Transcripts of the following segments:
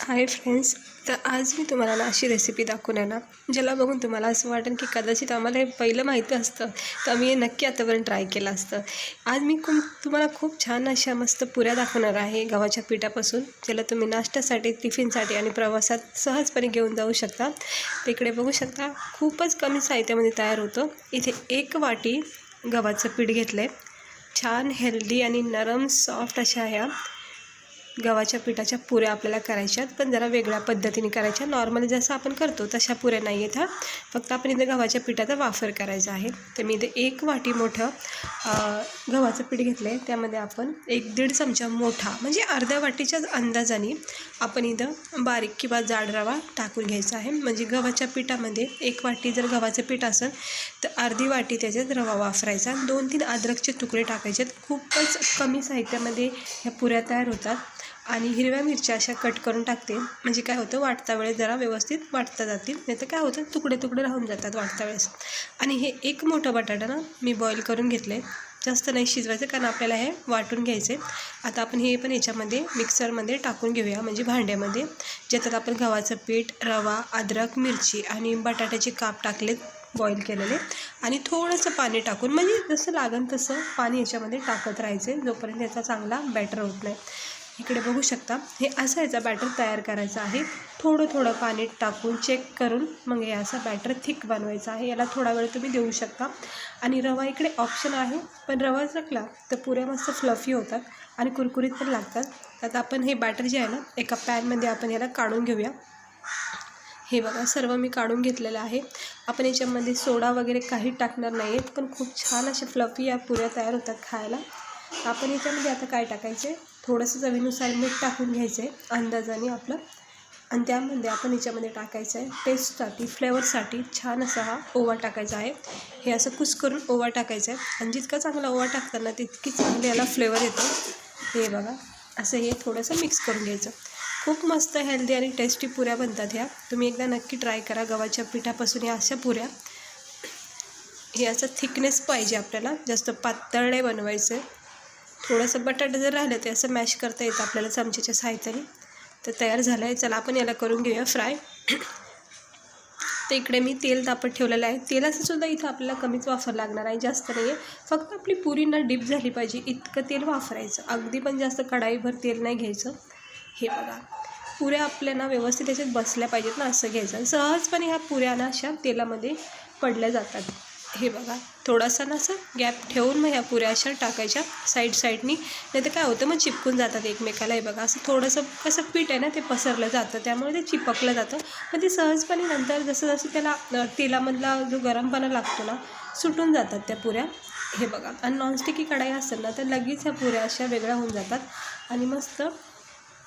Hi friends, तर आज मी तुम्हाला ना अशी रेसिपी दाखवणार ना ज्याला बघून तुम्हाला असं वाटेल की कदाचित आम्हाला हे पहिलं माहिती असतं तर आम्ही हे नक्की आतापर्यंत ट्राय केलं असतं। आज मी तुम्हाला खूप छान अशा मस्त पुऱ्या दाखवणार आहे गव्हाच्या पिठापासून, ज्याला तुम्ही नाश्त्यासाठी, टिफिनसाठी आणि प्रवासात सहजपणे घेऊन जाऊ शकता। तिकडे बघू शकता खूपच कमी साहित्यामध्ये तयार होतं। इथे 1 वाटी गव्हाचं पीठ घेतलं आहे। छान हेल्दी आणि नरम सॉफ्ट अशा ह्या गव्हाच्या पिठाच्या पुऱ्या आपल्याला करायच्यात, पण जरा वेगळ्या पद्धतीने करायच्या। नॉर्मली जसं आपण करतो तशा पुऱ्या नाही आहेत, फक्त आपण इथे गव्हाच्या पिठाचा वापर करायचा आहे। तर मी इथे 1 वाटी मोठं गव्हाचं पीठ घेतलं आहे। त्यामध्ये आपण 1-1.5 चमचा मोठा म्हणजे अर्ध्या वाटीच्याच अंदाजाने आपण इथं बारीक किंवा जाड रवा टाकून घ्यायचा आहे। म्हणजे गव्हाच्या पिठामध्ये 1 वाटी जर गव्हाचं पीठ असेल तर अर्धी वाटी त्याच्यात रवा वापरायचा। 2-3 अद्रकचे तुकडे टाकायचे। खूपच कमी साहित्यामध्ये ह्या पुऱ्या तयार होतात। आणि हिरव्या मिरच्या अशा कट करून टाकते, म्हणजे काय होतं वाटता वेळेस जरा व्यवस्थित वाटता जातील, नाही तर काय होतं तुकडे तुकडे राहून जातात वाटता वेळेस। आणि हे 1 मोठं बटाटा ना मी बॉईल करून घेतलं आहे, जास्त नाही शिजवायचं कारण आपल्याला हे वाटून घ्यायचे। आता आपण हे पण याच्यामध्ये मिक्सरमध्ये टाकून घेऊया, म्हणजे भांड्यामध्ये, ज्याच्यात आपण गव्हाचं पीठ, रवा, अद्रक, मिरची आणि बटाट्याचे काप टाकलेत बॉईल केलेले, आणि थोडंसं पाणी टाकून, म्हणजे जसं लागेल तसं पाणी याच्यामध्ये टाकत राहायचे जोपर्यंत याचा चांगला बॅटर होत नाही। इकडे बघू शकता हे असं याचा बॅटर तयार करायचा आहे। थोडं थोडं पाणी टाकून चेक करून मग हे असं बॅटर थिक बनवायचं आहे। याला थोडा वेळ तुम्ही देऊ शकता। आणि रवा इकडे ऑप्शन आहे, पण रवा टाकला तर पुऱ्या मस्त फ्लफी होतात आणि कुरकुरीत पण लागतात। आता आपण हे बॅटर जे आहे ना एका पॅनमध्ये आपण याला काढून घेऊया। हे बघा सर्व मी काढून घेतलेलं आहे। आपण याच्यामध्ये सोडा वगैरे काही टाकणार नाही आहेत, पण खूप छान असे फ्लफी या पुऱ्या तयार होतात खायला। आपण याच्यामध्ये आता काय टाकायचे, थोडंसं चवीनुसार मीठ टाकून घ्यायचं आहे अंदाजाने आपलं, आणि त्यामध्ये आपण याच्यामध्ये टाकायचं आहे टेस्टसाठी, फ्लेवरसाठी छान असा हा ओवा टाकायचा आहे। हे असं कुस करून ओवा टाकायचा आहे, आणि जितका चांगला ओवा टाकताना तितकी चांगली याला फ्लेवर येतो। हे बघा असं हे थोडंसं मिक्स करून घ्यायचं। खूप मस्त हेल्दी आणि टेस्टी पुऱ्या बनतात ह्या, तुम्ही एकदा नक्की ट्राय करा। गव्हाच्या पिठापासून या अशा पुऱ्या, हे असं थिकनेस पाहिजे आपल्याला, जास्त पातळ नाही बनवायचं आहे। थोडंसं बटाटा जर राहिलं ते असं मॅश करता येतं आपल्याला चमच्याच्या साहाय्याने। तर तयार झालं आहे, चला आपण याला करून घेऊया फ्राय। तर इकडे मी तेल तापत ठेवलेलं आहे। तेलाचं सुद्धा इथं आपल्याला कमीच वापर लागणार आहे, जास्त नाही आहे। फक्त आपली पुरी ना डीप झाली पाहिजे इतकं तेल वापरायचं, अगदी पण जास्त कढाईभर तेल नाही घ्यायचं। हे बघा पुऱ्या आपल्या ना व्यवस्थित त्याच्यात बसल्या पाहिजेत ना, असं घ्यायचं। सहजपणे ह्या पुऱ्या ना अशा तेलामध्ये पडल्या जातात। हे बघा थोडासा ना असं गॅप ठेवून मग ह्या पुऱ्या अशा टाकायच्या साईडनी, नाही तर काय होतं मग चिपकून जातात एकमेकाला। हे बघा असं थोडंसं कसं पीठ आहे ना ते पसरलं जातं, त्यामुळे ते चिपकलं जातं। पण ते सहजपणे नंतर जसं जसं त्याला तेलामधला जो गरमपणा लागतो ना सुटून जातात त्या पुऱ्या। हे बघा, आणि नॉनस्टिकी कढाई असेल ना तर लगेच ह्या पुऱ्या अशा वेगळ्या होऊन जातात, आणि मस्त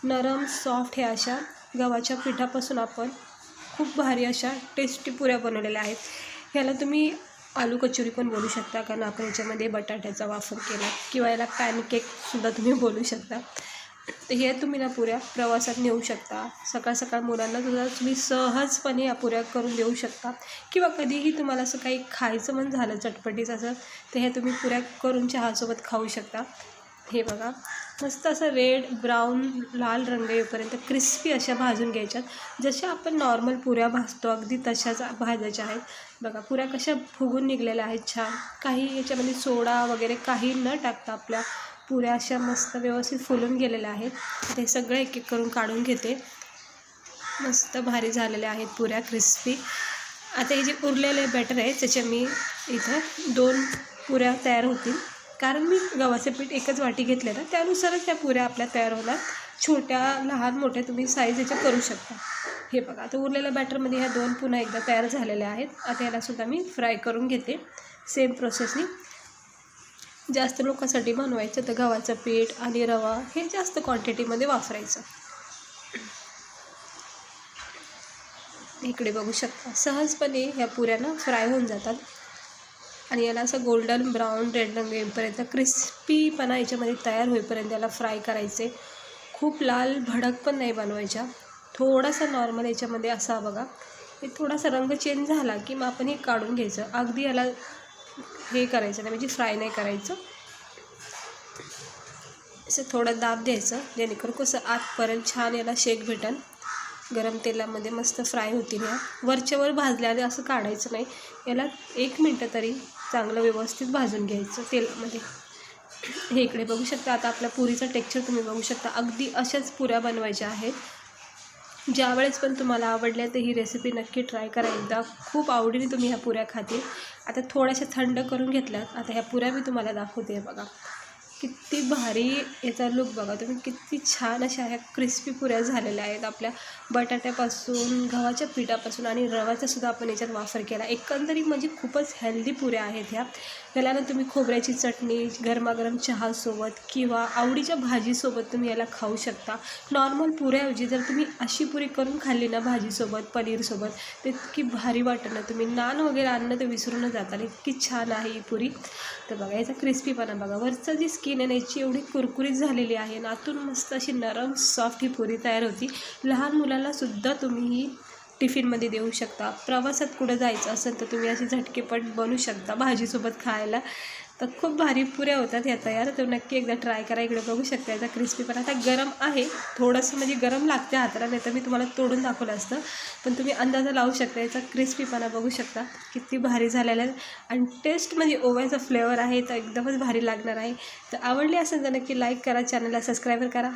नरम सॉफ्ट ह्या अशा गव्हाच्या पिठापासून आपण खूप भारी अशा टेस्टी पुऱ्या बनवलेल्या आहेत। ह्याला तुम्ही आलू कचोरी पण बोलू शकता, कारण आपण याच्यामध्ये बटाट्याचा वापर केला, किंवा याला पॅनकेकसुद्धा तुम्ही बोलू शकता। तर हे तुम्ही ना पुऱ्या प्रवासात नेऊ शकता, सकाळ सकाळ मुलांना सुद्धा तुम्ही सहजपणे या पुऱ्या करून देऊ शकता, किंवा कधीही तुम्हाला असं काही खायचं मन झालं चटपटीच असं, तर हे तुम्ही पुऱ्या करून चहासोबत खाऊ शकता। हे बघा मस्त असं रेड ब्राऊन लाल रंग येईपर्यंत क्रिस्पी अशा भाजून घ्यायच्यात, जशा आपण नॉर्मल पुऱ्या भाजतो अगदी तशाच भाजायच्या आहेत। बघा पुऱ्या कशा फुगून निघलेल्या आहेत छान, काही याच्यामध्ये सोडा वगैरे काही न टाकता आपल्या पुऱ्या अशा मस्त व्यवस्थित फुलून गेलेल्या आहेत। ते सगळं एक एक करून काढून घेते। मस्त भारी झालेल्या आहेत पुऱ्या क्रिस्पी। आता हे जे उरलेले बॅटर आहे त्याच्या मी इथं 2 पुऱ्या तयार होतील, कारण मी गव्हाचे पीठ 1च वाटी घेतले ना, त्यानुसारच त्या पुऱ्या आपल्या तयार होणार। छोट्या लहान मोठ्या तुम्ही साईज याच्या करू शकता। हे बघा आता उरलेल्या बॅटरमध्ये ह्या 2 पुन्हा एकदा तयार झालेल्या आहेत। आता यालासुद्धा मी फ्राय करून घेते सेम प्रोसेसनी। जास्त लोकांसाठी बनवायचं तर गव्हाचं पीठ आणि रवा हे जास्त क्वांटिटीमध्ये वापरायचं। इकडे बघू शकता सहजपणे ह्या पुऱ्या ना फ्राय होऊन जातात, आणि याला असं गोल्डन ब्राऊन रेड रंग येईपर्यंत क्रिस्पीपणा याच्यामध्ये तयार होईपर्यंत याला फ्राय करायचे। खूप लाल भडक पण नाही बनवायच्या, थोडासा नॉर्मल याच्यामध्ये असा बघा, हे थोडासा रंग चेंज झाला की मग आपण हे काढून घ्यायचं। अगदी याला हे करायचं नाही, म्हणजे फ्राय नाही करायचं, असं थोडं दाब द्यायचं, जेणेकरून कसं आतपर्यंत छान याला शेक भेटेल। गरम तेलामध्ये मस्त फ्राय होतील ह्या. वरच्यावर भाजल्याने असं काढायचं नाही, याला 1 मिनटं तरी चांगलं व्यवस्थित भाजून घ्यायचं तेलामध्ये. हे इकडे बघू शकता. आता आपल्या पुरीचं टेक्स्चर तुम्ही बघू शकता. अगदी अशाच पुऱ्या बनवायच्या आहेत. ज्यावेळेस पण तुम्हाला आवडल्या तर ही रेसिपी नक्की ट्राय करा एकदा. खूप आवडीने तुम्ही ह्या पुऱ्या खातील. आता थोड्याशा थंड करून घेतल्यात. आता ह्या पुऱ्या मी तुम्हाला दाखवते. बघा किती भारी याचा लुक बघा तुम्ही. किती छान अशा ह्या क्रिस्पी पुऱ्या झालेल्या आहेत. आपल्या बटाट्यापासून, गव्हाच्या पिठापासून आणि रव्याचासुद्धा आपण याच्यात वापर केला. एकंदरीत म्हणजे खूपच हेल्दी पुऱ्या आहेत ह्या. याला ना तुम्ही खोबऱ्याची चटणी, गरमागरम चहासोबत किंवा आवडीच्या भाजीसोबत तुम्ही याला खाऊ शकता. नॉर्मल पुऱ्याऐवजी जर तुम्ही अशी पुरी करून खाल्ली ना भाजीसोबत, पनीरसोबत, तर इतकी भारी वाटतं ना. तुम्ही नान वगैरे आणणं तर विसरूनच जाता. इतकी छान आहे ही पुरी. तर बघा याचा क्रिस्पीपणा बघा. वरचं जी स्किन आहे ना याची एवढी कुरकुरीत झालेली आहे ना, आतून मस्त अशी नरम सॉफ्ट ही पुरी तयार होती. लहान मुलांना सुद्धा तुम्ही ही टिफिनमध्ये देऊ शकता. प्रवासात कुठं जायचं असेल तर तुम्ही अशी झटकेपट बनवू शकता भाजीसोबत खायला. तर खूप भारी पुऱ्या होतात ह्या तयार. तर नक्की एकदा ट्राय करा. इकडे बघू शकता याचा क्रिस्पीपणा. आता गरम आहे थोडंसं, म्हणजे गरम लागते हाताला, नाही तर मी तुम्हाला तोडून दाखवलं असतं. पण तुम्ही अंदाजा लावू शकता. याचा क्रिस्पीपणा बघू शकता किती भारी झालेला आहे. आणि टेस्ट म्हणजे ओव्याचा फ्लेवर आहे तर एकदमच भारी लागणार आहे. तर आवडली असेल तर नक्की लाईक करा, चॅनलला सबस्क्राईब करा.